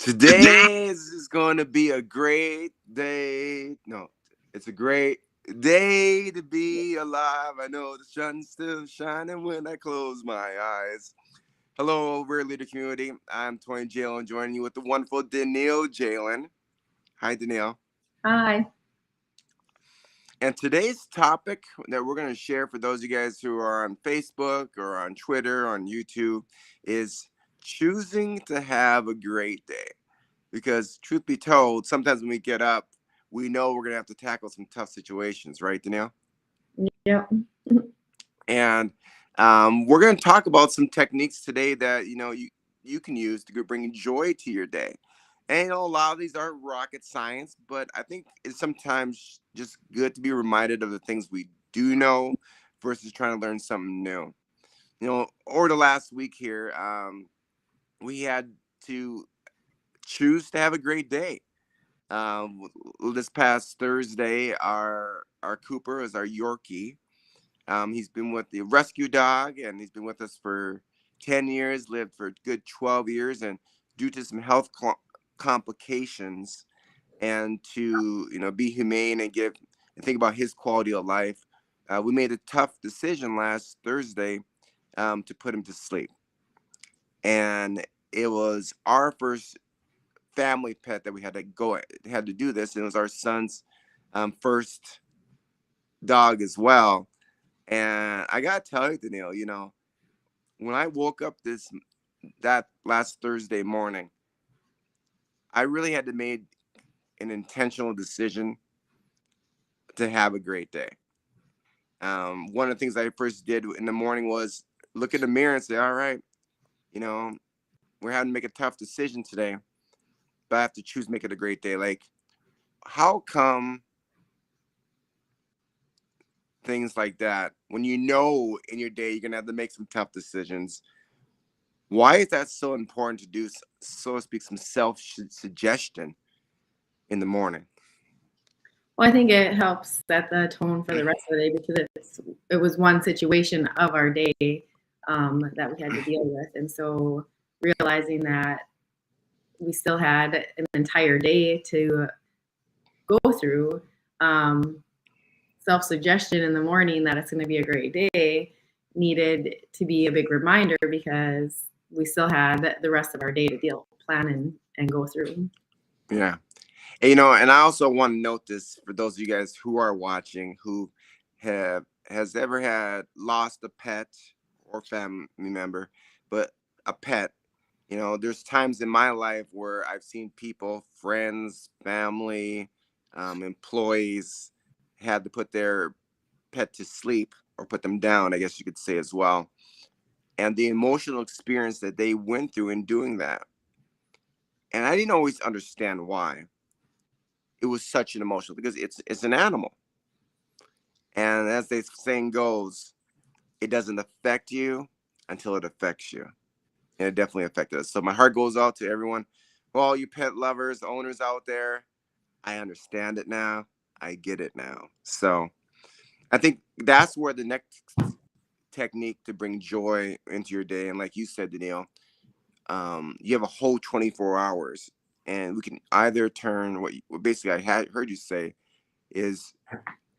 Today is going to be a great day. No, it's a great day to be alive. I know the sun's still shining when I close my eyes. Hello, World Leader community. I'm Tony Jalen, joining you with the wonderful Danielle Jalen. Hi, Danielle. Hi. And today's topic that we're going to share for those of you guys who are on Facebook or on Twitter, on YouTube, is choosing to have a great day. Because truth be told, sometimes when we get up, we know we're gonna have to tackle some tough situations, right, Danielle? Yep. And we're gonna talk about some techniques today that you can use to bring joy to your day. And a lot of these aren't rocket science, but I think it's sometimes just good to be reminded of the things we do know versus trying to learn something new. Over the last week here, we had to choose to have a great day. This past Thursday, our Cooper is our Yorkie. He's been with the rescue dog, and he's been with us for 10 years. Lived for a good 12 years, and due to some health complications, and to be humane and give and think about his quality of life, we made a tough decision last Thursday to put him to sleep, and it was our first family pet that we had to do this, and it was our son's first dog as well. And I gotta tell you, Danielle, when I woke up that last Thursday morning, I really had to make an intentional decision to have a great day. One of the things I first did in the morning was look in the mirror and say, all right, you know we're having to make a tough decision today, but I have to choose to make it a great day. Like, how come things like that, when in your day you're gonna have to make some tough decisions, why is that so important to do, so to speak, some self suggestion in the morning? Well, I think it helps set the tone for the rest of the day because it was one situation of our day that we had to deal with, and so realizing that we still had an entire day to go through, self-suggestion in the morning that it's going to be a great day needed to be a big reminder because we still had the rest of our day to plan and go through. Yeah. And I also want to note this for those of you guys who are watching who has ever had lost a pet or family member, but a pet. There's times in my life where I've seen people, friends, family, employees, had to put their pet to sleep or put them down, I guess you could say as well. And the emotional experience that they went through in doing that. And I didn't always understand why it was such an emotional, because it's an animal. And as the saying goes, it doesn't affect you until it affects you. And it definitely affected us. So my heart goes out to everyone, all you pet lovers, owners out there. I understand it now. I get it now. So I think that's where the next technique to bring joy into your day. And like you said, Danielle, you have a whole 24 hours, and we can either turn what basically I had heard you say is,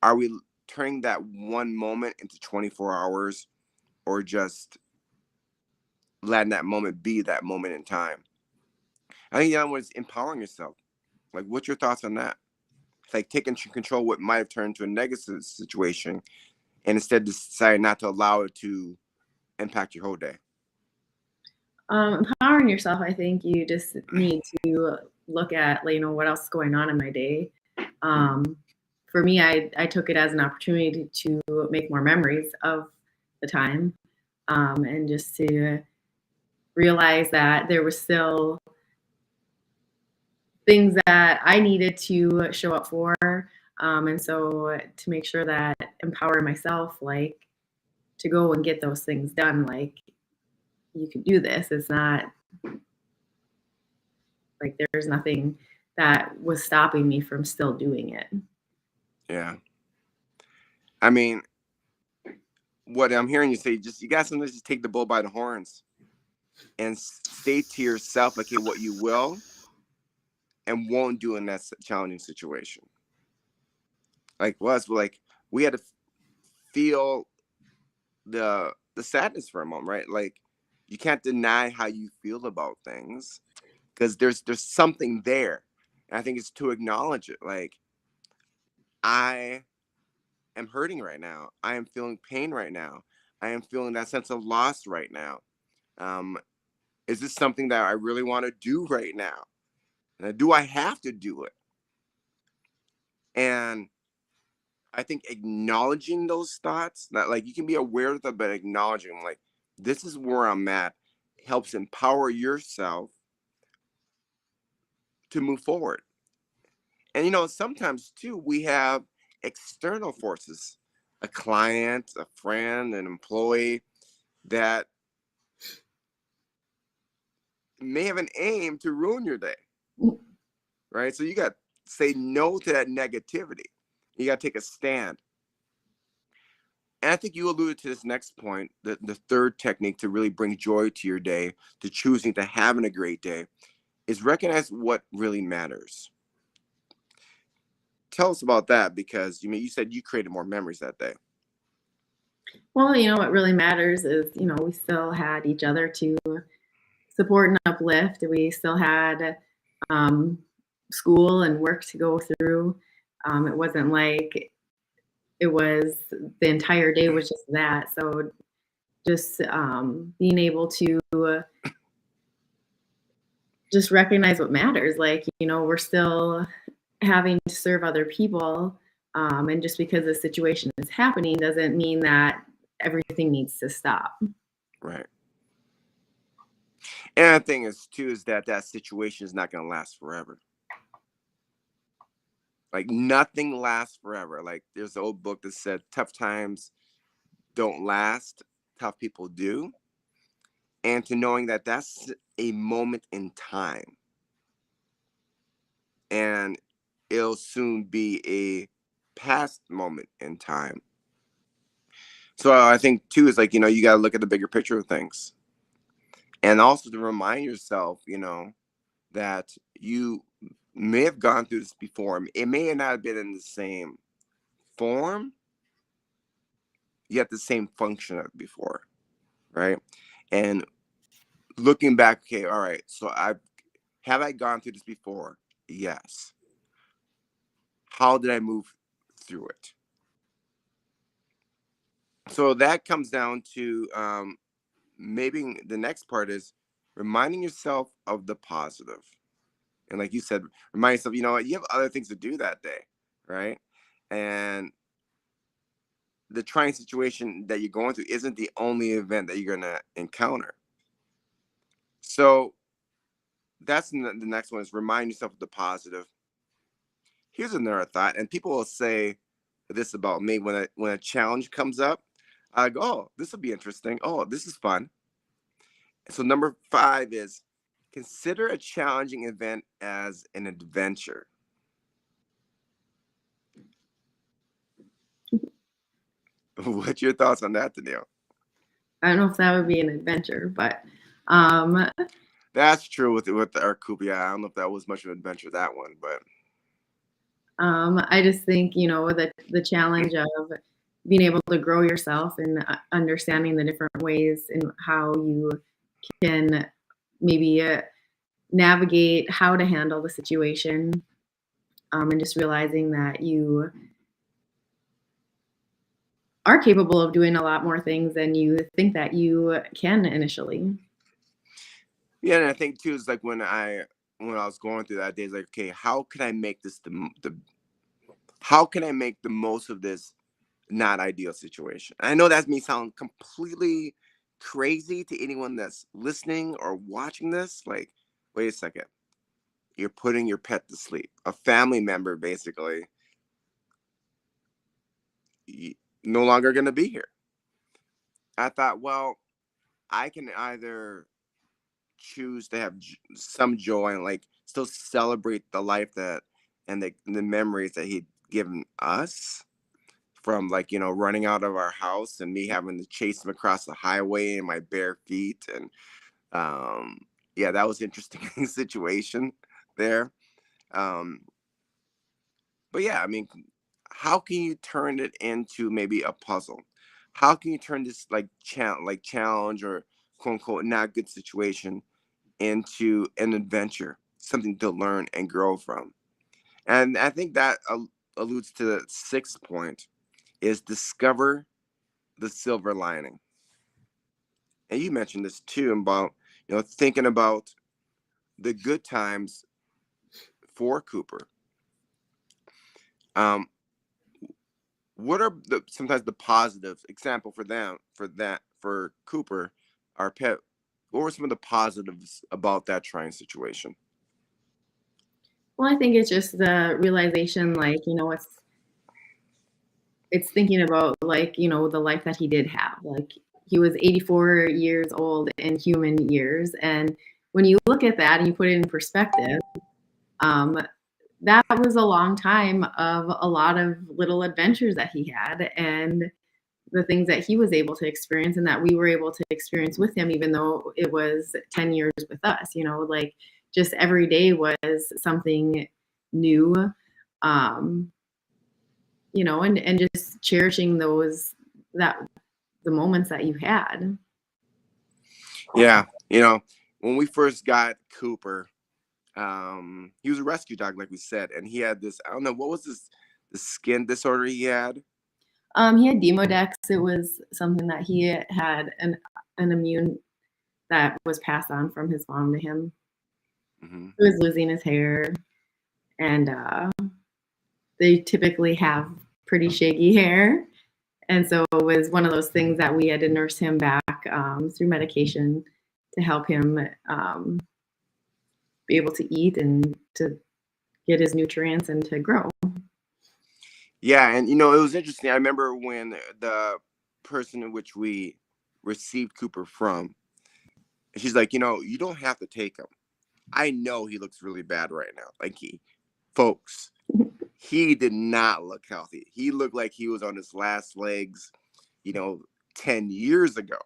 are we turning that one moment into 24 hours, or just letting that moment be that moment in time? I think the other one is empowering yourself. Like, what's your thoughts on that? It's like taking control what might have turned to a negative situation, and instead deciding not to allow it to impact your whole day. Empowering yourself, I think you just need to look at, what else is going on in my day. For me, I took it as an opportunity to make more memories of the time, and just to realize that there were still things that I needed to show up for. And so to make sure that empower myself, like to go and get those things done, like you can do this. It's not like there's nothing that was stopping me from still doing it. Yeah. I mean, what I'm hearing you say, you got sometimes just take the bull by the horns and state to yourself, okay, what you will and won't do in that challenging situation. Like us, like we had to feel the sadness for a moment, right? Like you can't deny how you feel about things because there's something there. And I think it's to acknowledge it. Like I am hurting right now. I am feeling pain right now. I am feeling that sense of loss right now. Um, is this something that I really want to do right now? Do I have to do it? And I think acknowledging those thoughts, that like you can be aware of them, but acknowledging them, like this is where I'm at, helps empower yourself to move forward. And sometimes too, we have external forces, a client, a friend, an employee that may have an aim to ruin your day, right? So you got to say no to that negativity. You got to take a stand. And I think you alluded to this next point, the third technique to really bring joy to your day, to choosing to having a great day, is recognize what really matters. Tell us about that, because you said you created more memories that day. Well, what really matters is, we still had each other to support and uplift. We still had um, school and work to go through. It wasn't like it was the entire day was just that. So just being able to just recognize what matters. Like, we're still having to serve other people. And just because the situation is happening doesn't mean that everything needs to stop. Right. And the thing is too is that situation is not going to last forever. Like nothing lasts forever. Like there's an old book that said tough times don't last, tough people do. And to knowing that that's a moment in time, and it'll soon be a past moment in time. So I think too is like, you got to look at the bigger picture of things. And also to remind yourself, that you may have gone through this before. It may not have been in the same form, yet the same function of before, right? And looking back, okay, all right, so I gone through this before? Yes. How did I move through it? So that comes down to maybe the next part is reminding yourself of the positive. And like you said, remind yourself, you have other things to do that day, right? And the trying situation that you're going through isn't the only event that you're going to encounter. So that's the next one, is remind yourself of the positive. Here's another thought, and people will say this about me when a challenge comes up. I go, oh, this will be interesting. Oh, this is fun. So number 5 is consider a challenging event as an adventure. What's your thoughts on that, Danielle? I don't know if that would be an adventure, but um, That's true with our coupe. Yeah, I don't know if that was much of an adventure, that one, but I just think, the challenge of being able to grow yourself and understanding the different ways and how you can maybe navigate how to handle the situation, and just realizing that you are capable of doing a lot more things than you think that you can initially. yeah, and I think too is like when I was going through that day, it's like, okay, how can I make this how can I make the most of this not ideal situation? I know that may sound completely crazy to anyone that's listening or watching this. Like, wait a second, you're putting your pet to sleep, a family member basically, no longer going to be here. I thought, well, I can either choose to have some joy and like still celebrate the life that and the memories that he'd given us, from like running out of our house and me having to chase him across the highway in my bare feet. And yeah, that was interesting situation there. Um, but yeah, I mean, how can you turn it into maybe a puzzle? How can you turn this challenge or quote unquote not good situation into an adventure, something to learn and grow from? And I think that alludes to the sixth point is discover the silver lining. And you mentioned this too about, thinking about the good times for Cooper. Um, what are sometimes the positives? Example for Cooper, our pet. What were some of the positives about that trying situation? Well, I think it's just the realization, like, it's thinking about, like, the life that he did have. Like, he was 84 years old in human years, and when you look at that and you put it in perspective, um, that was a long time of a lot of little adventures that he had, and the things that he was able to experience and that we were able to experience with him, even though it was 10 years with us. Like, just every day was something new. um and just cherishing that the moments that you had. Yeah, when we first got Cooper, he was a rescue dog, like we said, and he had this. I don't know what was this, the skin disorder he had. He had Demodex. It was something that he had an immune that was passed on from his mom to him. Hmm. He was losing his hair, and they typically have pretty shaggy hair. And so it was one of those things that we had to nurse him back through medication to help him be able to eat and to get his nutrients and to grow. Yeah, and it was interesting. I remember when the person in which we received Cooper from, she's like, you don't have to take him. I know he looks really bad right now. Like folks, he did not look healthy. He looked like he was on his last legs, you know, 10 years ago.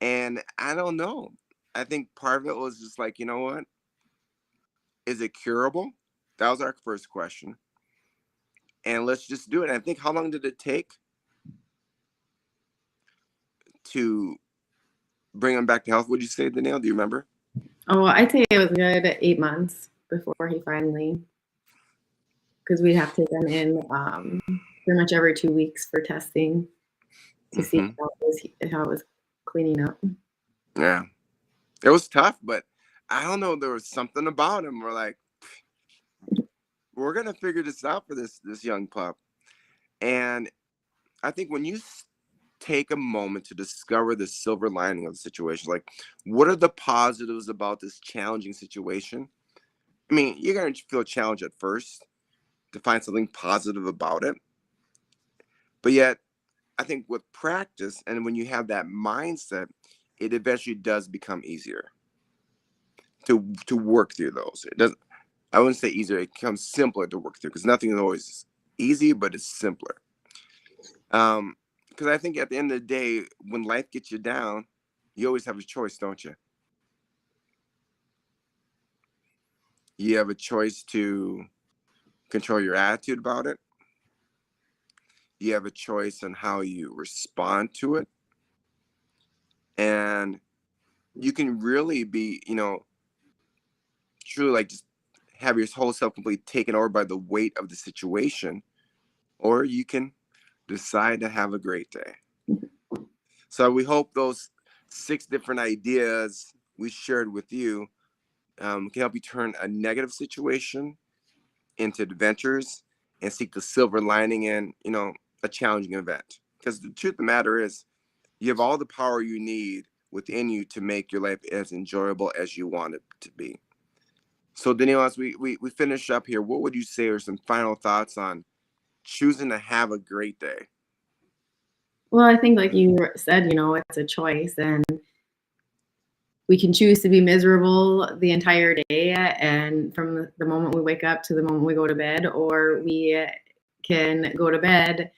And I don't know. I think part of it was just like, you know what? Is it curable? That was our first question. And let's just do it. And I think how long did it take to bring him back to health? Would you say, Danielle? Do you remember? Oh, I'd say it was good 8 months before he finally, because we'd have to take him in pretty much every 2 weeks for testing to see Hmm. how it was cleaning up. Yeah. It was tough, but I don't know. There was something about him. We're like, we're gonna figure this out for this young pup. And I think when you take a moment to discover the silver lining of the situation, like what are the positives about this challenging situation? I mean, you're gonna feel challenged at first to find something positive about it, but yet I think with practice and when you have that mindset, it eventually does become easier to work through those. It doesn't. I wouldn't say easier. It becomes simpler to work through because nothing is always easy, but it's simpler. Because I think at the end of the day, when life gets you down, you always have a choice, don't you? You have a choice to control your attitude about it. You have a choice on how you respond to it. And you can really be, truly like just have your whole self completely taken over by the weight of the situation, or you can decide to have a great day. So we hope those 6 different ideas we shared with you can help you turn a negative situation into adventures and seek the silver lining in, a challenging event. Because the truth of the matter is, you have all the power you need within you to make your life as enjoyable as you want it to be. So, Danielle, as we finish up here, what would you say are some final thoughts on choosing to have a great day? Well, I think, like you said, it's a choice, and we can choose to be miserable the entire day, and from the moment we wake up to the moment we go to bed, or we can go to bed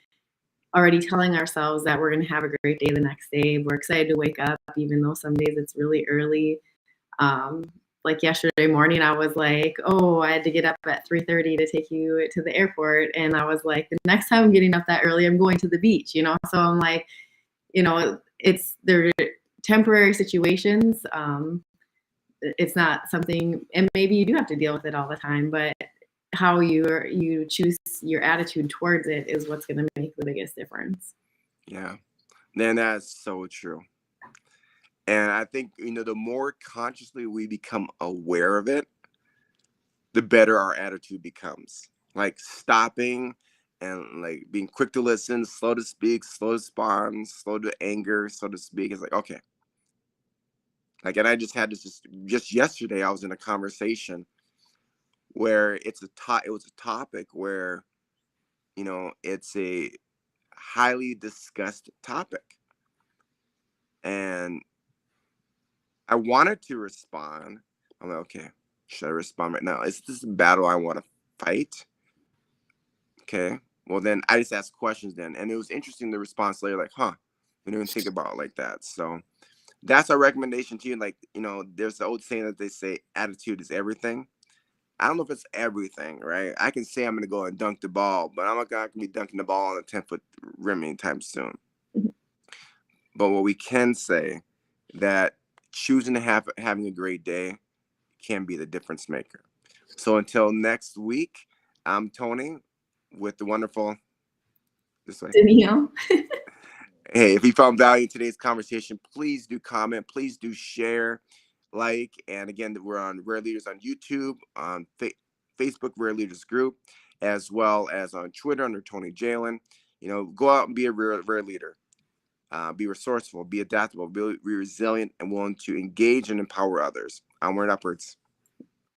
already telling ourselves that we're going to have a great day the next day. We're excited to wake up, even though some days it's really early. Um, like yesterday morning, I was like, oh, I had to get up at 3:30 to take you to the airport. And I was like, the next time I'm getting up that early, I'm going to the beach, you know? So I'm like, you know, they're temporary situations. It's not something, and maybe you do have to deal with it all the time, but how you choose your attitude towards it is what's going to make the biggest difference. Yeah. Then that's so true. And I think, the more consciously we become aware of it, the better our attitude becomes. Like stopping and like being quick to listen, slow to speak, slow to respond, slow to anger, so to speak. It's like, okay. Like, and I just had this just yesterday, I was in a conversation where it was a topic where, it's a highly discussed topic. And I wanted to respond. I'm like, okay, should I respond right now? Is this a battle I want to fight? Okay. Well, then I just asked questions then. And it was interesting the response later, like, huh, we didn't even think about it like that. So that's our recommendation to you. Like, there's the old saying that they say attitude is everything. I don't know if it's everything, right? I can say I'm going to go and dunk the ball, but I'm not going to be dunking the ball on a 10-foot rim anytime soon. But what we can say that choosing to having a great day can be the difference maker. So until next week, I'm Tony with the wonderful this way. Danielle. Hey, if you found value in today's conversation, please do comment, please do share, like, and again, we're on Rare Leaders on YouTube, on Facebook Rare Leaders Group, as well as on Twitter under Tony Jalen. Go out and be a rare leader. Be resourceful, be adaptable, be resilient, and willing to engage and empower others. Onward and upwards.